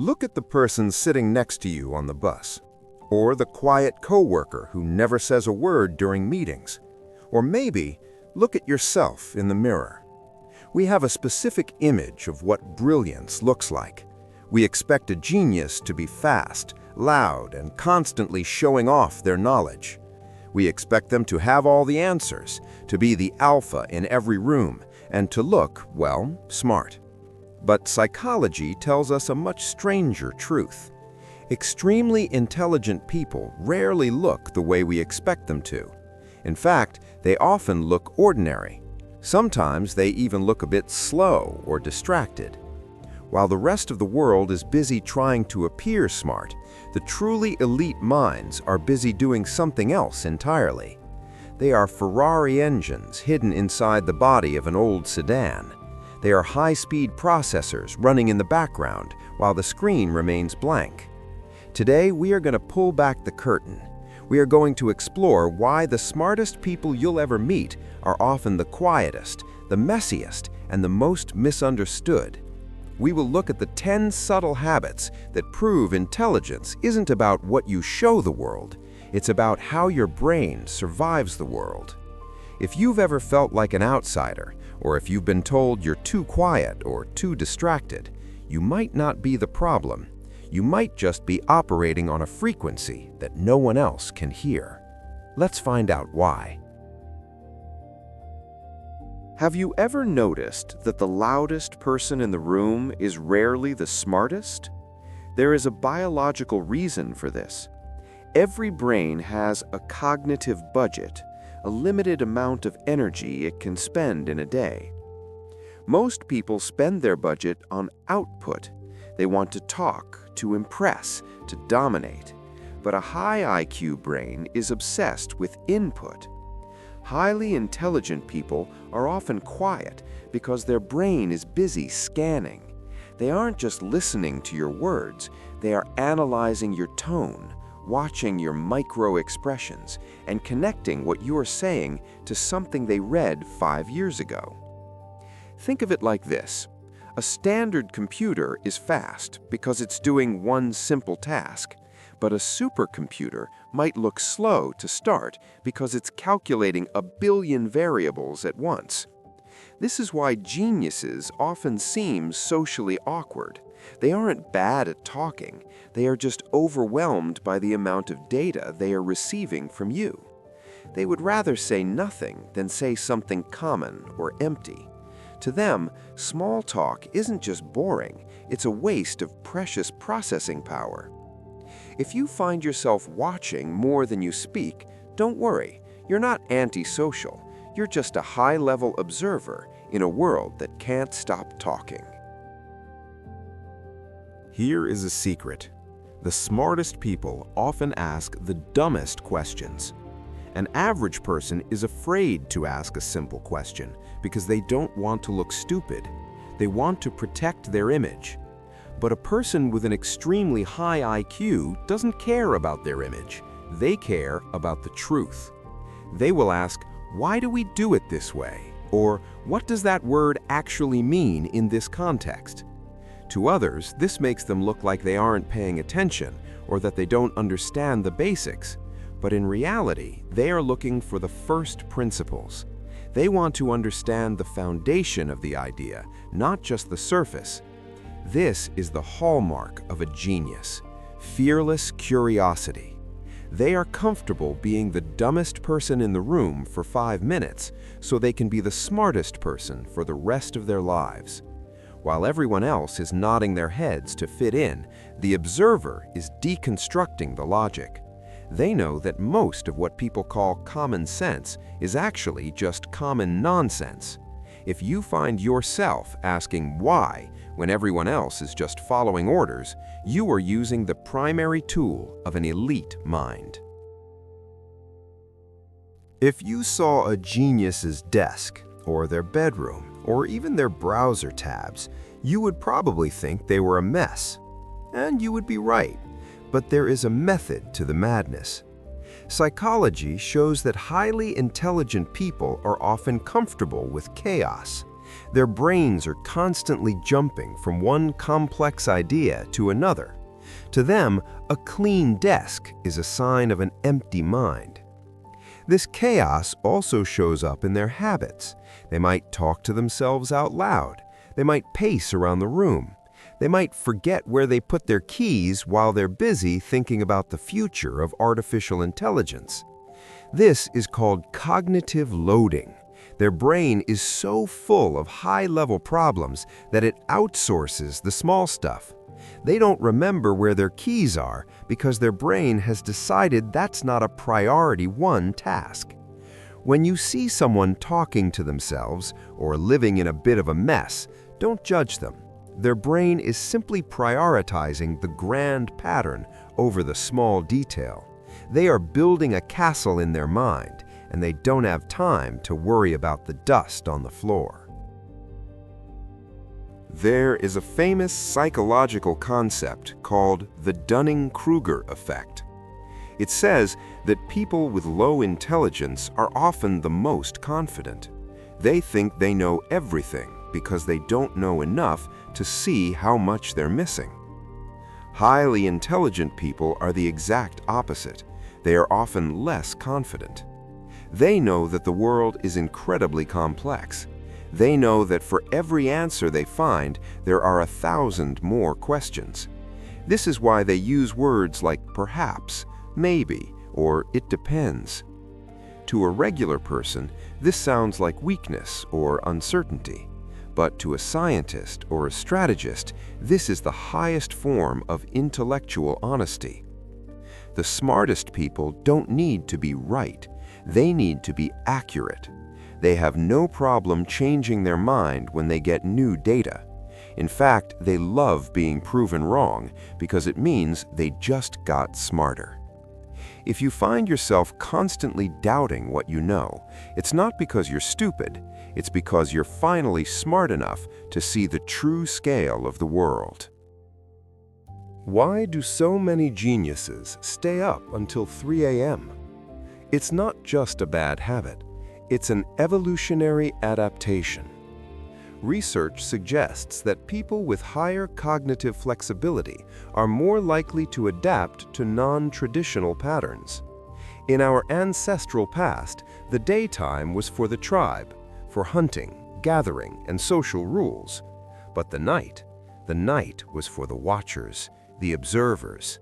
Look at the person sitting next to you on the bus, or the quiet coworker who never says a word during meetings. Or maybe look at yourself in the mirror. We have a specific image of what brilliance looks like. We expect a genius to be fast, loud, and constantly showing off their knowledge. We expect them to have all the answers, to be the alpha in every room, and to look, well, smart. But psychology tells us a much stranger truth. Extremely intelligent people rarely look the way we expect them to. In fact, they often look ordinary. Sometimes they even look a bit slow or distracted. While the rest of the world is busy trying to appear smart, the truly elite minds are busy doing something else entirely. They are Ferrari engines hidden inside the body of an old sedan. They are high-speed processors running in the background while the screen remains blank. Today, we are going to pull back the curtain. We are going to explore why the smartest people you'll ever meet are often the quietest, the messiest, and the most misunderstood. We will look at the 10 subtle habits that prove intelligence isn't about what you show the world. It's about how your brain survives the world. If you've ever felt like an outsider, or if you've been told you're too quiet or too distracted, you might not be the problem. You might just be operating on a frequency that no one else can hear. Let's find out why. Have you ever noticed that the loudest person in the room is rarely the smartest? There is a biological reason for this. Every brain has a cognitive budget, a limited amount of energy it can spend in a day. Most people spend their budget on output. They want to talk, to impress, to dominate. But a high IQ brain is obsessed with input. Highly intelligent people are often quiet because their brain is busy scanning. They aren't just listening to your words, they are analyzing your tone, watching your micro-expressions, and connecting what you are saying to something they read 5 years ago. Think of it like this. A standard computer is fast because it's doing one simple task, but a supercomputer might look slow to start because it's calculating a billion variables at once. This is why geniuses often seem socially awkward. They aren't bad at talking, they are just overwhelmed by the amount of data they are receiving from you. They would rather say nothing than say something common or empty. To them, small talk isn't just boring, it's a waste of precious processing power. If you find yourself watching more than you speak, don't worry, you're not antisocial. You're just a high-level observer in a world that can't stop talking. Here is a secret. The smartest people often ask the dumbest questions. An average person is afraid to ask a simple question because they don't want to look stupid. They want to protect their image. But a person with an extremely high IQ doesn't care about their image. They care about the truth. They will ask, why do we do it this way? Or what does that word actually mean in this context? To others, this makes them look like they aren't paying attention or that they don't understand the basics. But in reality, they are looking for the first principles. They want to understand the foundation of the idea, not just the surface. This is the hallmark of a genius, fearless curiosity. They are comfortable being the dumbest person in the room for 5 minutes so they can be the smartest person for the rest of their lives. While everyone else is nodding their heads to fit in, the observer is deconstructing the logic. They know that most of what people call common sense is actually just common nonsense. If you find yourself asking why when everyone else is just following orders, you are using the primary tool of an elite mind. If you saw a genius's desk, or their bedroom, or even their browser tabs, you would probably think they were a mess. And you would be right, but there is a method to the madness. Psychology shows that highly intelligent people are often comfortable with chaos. Their brains are constantly jumping from one complex idea to another. To them, a clean desk is a sign of an empty mind. This chaos also shows up in their habits. They might talk to themselves out loud. They might pace around the room. They might forget where they put their keys while they're busy thinking about the future of artificial intelligence. This is called cognitive loading. Their brain is so full of high-level problems that it outsources the small stuff. They don't remember where their keys are because their brain has decided that's not a priority one task. When you see someone talking to themselves or living in a bit of a mess, don't judge them. Their brain is simply prioritizing the grand pattern over the small detail. They are building a castle in their mind, and they don't have time to worry about the dust on the floor. There is a famous psychological concept called the Dunning-Kruger effect. It says that people with low intelligence are often the most confident. They think they know everything because they don't know enough to see how much they're missing. Highly intelligent people are the exact opposite. They are often less confident. They know that the world is incredibly complex. They know that for every answer they find, there are 1,000 more questions. This is why they use words like perhaps, maybe, or it depends. To a regular person, this sounds like weakness or uncertainty. But to a scientist or a strategist, this is the highest form of intellectual honesty. The smartest people don't need to be right. They need to be accurate. They have no problem changing their mind when they get new data. In fact, they love being proven wrong because it means they just got smarter. If you find yourself constantly doubting what you know, it's not because you're stupid. It's because you're finally smart enough to see the true scale of the world. Why do so many geniuses stay up until 3 a.m.? It's not just a bad habit. It's an evolutionary adaptation. Research suggests that people with higher cognitive flexibility are more likely to adapt to non-traditional patterns. In our ancestral past, the daytime was for the tribe, for hunting, gathering, and social rules. But the night was for the watchers, the observers.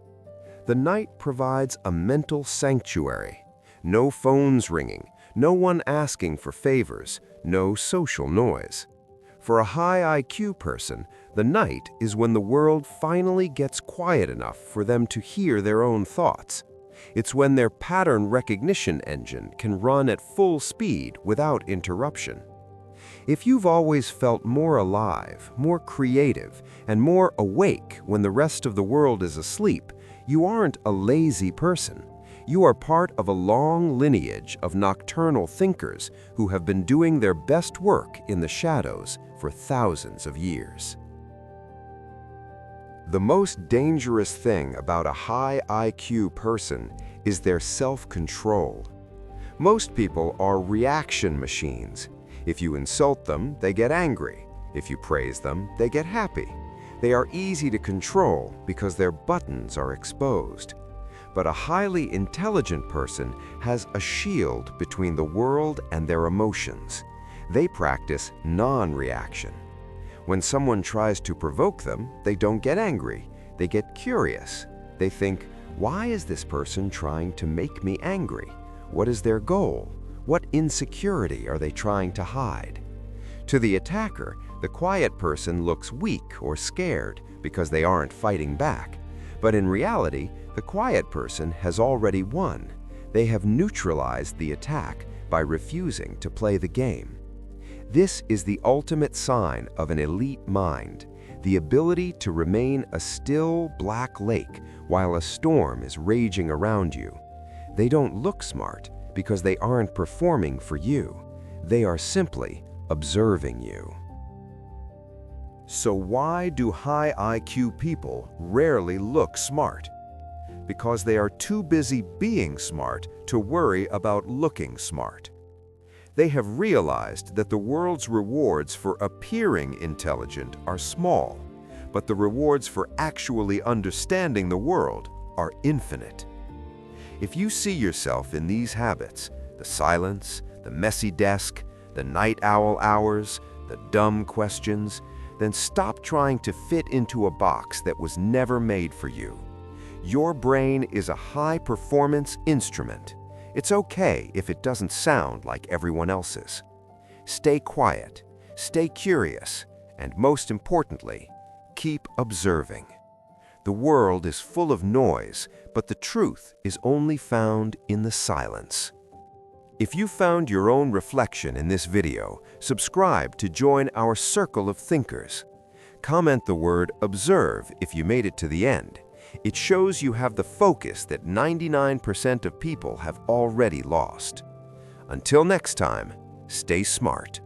The night provides a mental sanctuary. No phones ringing, no one asking for favors, no social noise. For a high IQ person, the night is when the world finally gets quiet enough for them to hear their own thoughts. It's when their pattern recognition engine can run at full speed without interruption. If you've always felt more alive, more creative, and more awake when the rest of the world is asleep, you aren't a lazy person. You are part of a long lineage of nocturnal thinkers who have been doing their best work in the shadows for thousands of years. The most dangerous thing about a high IQ person is their self-control. Most people are reaction machines. If you insult them, they get angry. If you praise them, they get happy. They are easy to control because their buttons are exposed. But a highly intelligent person has a shield between the world and their emotions. They practice non-reaction. When someone tries to provoke them, they don't get angry. They get curious. They think, why is this person trying to make me angry? What is their goal? What insecurity are they trying to hide? To the attacker, the quiet person looks weak or scared because they aren't fighting back. But in reality, the quiet person has already won. They have neutralized the attack by refusing to play the game. This is the ultimate sign of an elite mind, the ability to remain a still black lake while a storm is raging around you. They don't look smart because they aren't performing for you. They are simply observing you. So why do high IQ people rarely look smart? Because they are too busy being smart to worry about looking smart. They have realized that the world's rewards for appearing intelligent are small, but the rewards for actually understanding the world are infinite. If you see yourself in these habits, the silence, the messy desk, the night owl hours, the dumb questions, then stop trying to fit into a box that was never made for you. Your brain is a high-performance instrument. It's okay if it doesn't sound like everyone else's. Stay quiet, stay curious, and most importantly, keep observing. The world is full of noise, but the truth is only found in the silence. If you found your own reflection in this video, subscribe to join our circle of thinkers. Comment the word "observe" if you made it to the end. It shows you have the focus that 99% of people have already lost. Until next time, stay smart.